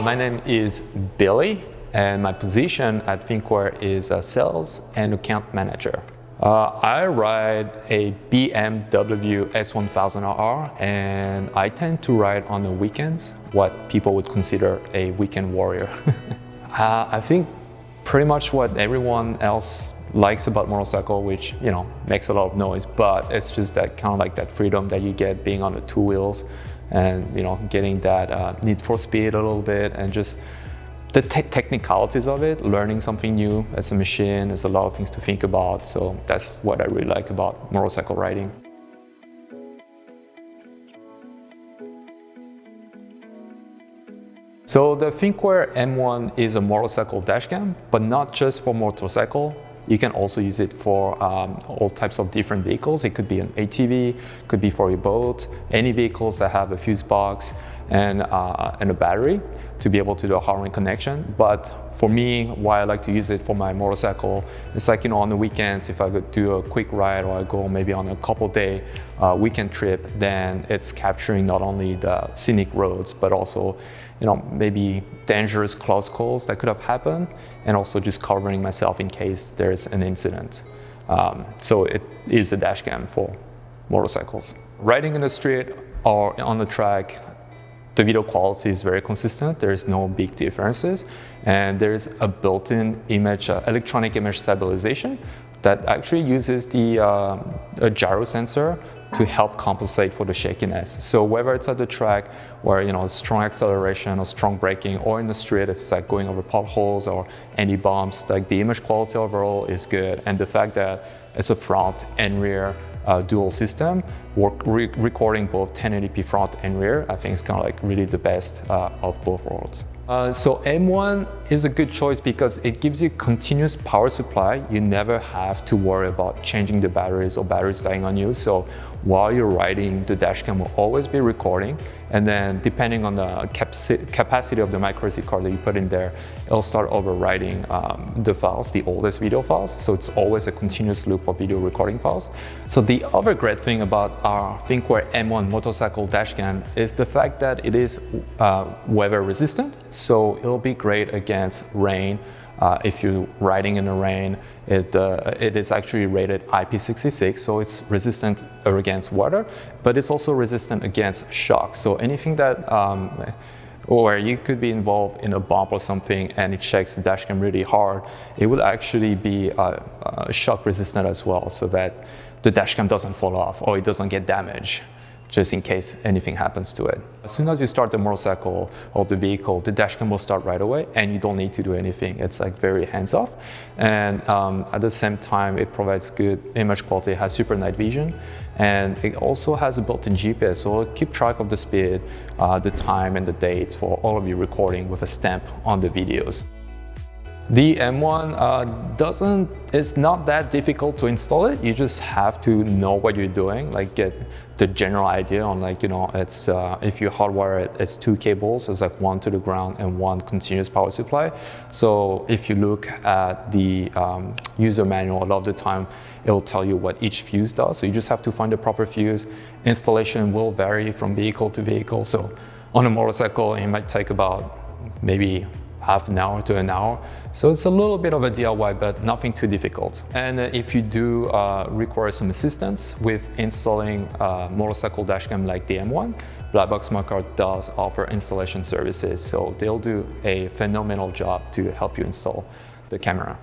My name is Billy, and my position at Thinkware is a sales and account manager. I ride a BMW S1000R, and I tend to ride on the weekends, what people would consider a weekend warrior. I think pretty much what everyone else likes about motorcycle, which, you know, makes a lot of noise, but it's just that kind of like that freedom that you get being on the two wheels and, you know, getting that need for speed a little bit, and just the technicalities of it, learning something new as a machine. There's a lot of things to think about, so that's what I really like about motorcycle riding. So the Thinkware M1 is a motorcycle dashcam, but not just for motorcycle. You can also use it for all types of different vehicles. It could be an ATV, could be for your boat, any vehicles that have a fuse box and a battery to be able to do a hardware connection. But for me, why I like to use it for my motorcycle, it's like, you know, on the weekends, if I could do a quick ride or I go maybe on a couple-day weekend trip, then it's capturing not only the scenic roads, but also, you know, maybe dangerous close calls that could have happened, and also just covering myself in case there's an incident. So it is a dash cam for motorcycles. Riding in the street or on the track, the video quality is very consistent. There's no big differences, and there's a built-in image, electronic image stabilization that actually uses the a gyro sensor to help compensate for the shakiness. So whether it's at the track where, you know, strong acceleration or strong braking, or in the street if it's like going over potholes or any bumps, like the image quality overall is good. And the fact that it's a front and rear dual system, recording both 1080p front and rear, I think it's kind of like really the best of both worlds. So M1 is a good choice because it gives you continuous power supply. You never have to worry about changing the batteries or batteries dying on you. So while you're riding, the dashcam will always be recording, and then depending on the capacity of the micro SD card that you put in there, it'll start overwriting the files, the oldest video files. So it's always a continuous loop of video recording files. So the other great thing about our Thinkware M1 motorcycle dashcam is the fact that it is weather resistant. So it'll be great against rain. If you're riding in the rain, it is actually rated IP66, so it's resistant against water, but it's also resistant against shock. So anything that, or you could be involved in a bump or something and it shakes the dashcam really hard, it will actually be shock resistant as well, so that the dashcam doesn't fall off or it doesn't get damaged, just in case anything happens to it. As soon as you start the motorcycle or the vehicle, the dashcam will start right away and you don't need to do anything. It's like very hands-off. And at the same time, it provides good image quality. It has super night vision, and it also has a built-in GPS, so it'll keep track of the speed, the time and the dates for all of your recording with a stamp on the videos. The M1 it's not that difficult to install it. You just have to know what you're doing, like get the general idea on, like, you know, it's if you hardwire it, it's two cables. It's like one to the ground and one continuous power supply. So if you look at the user manual, a lot of the time it'll tell you what each fuse does. So you just have to find the proper fuse. Installation will vary from vehicle to vehicle. So on a motorcycle, it might take about maybe half an hour to an hour. So it's a little bit of a DIY, but nothing too difficult. And if you do require some assistance with installing a motorcycle dashcam like the M1, BlackboxMyCar does offer installation services. So they'll do a phenomenal job to help you install the camera.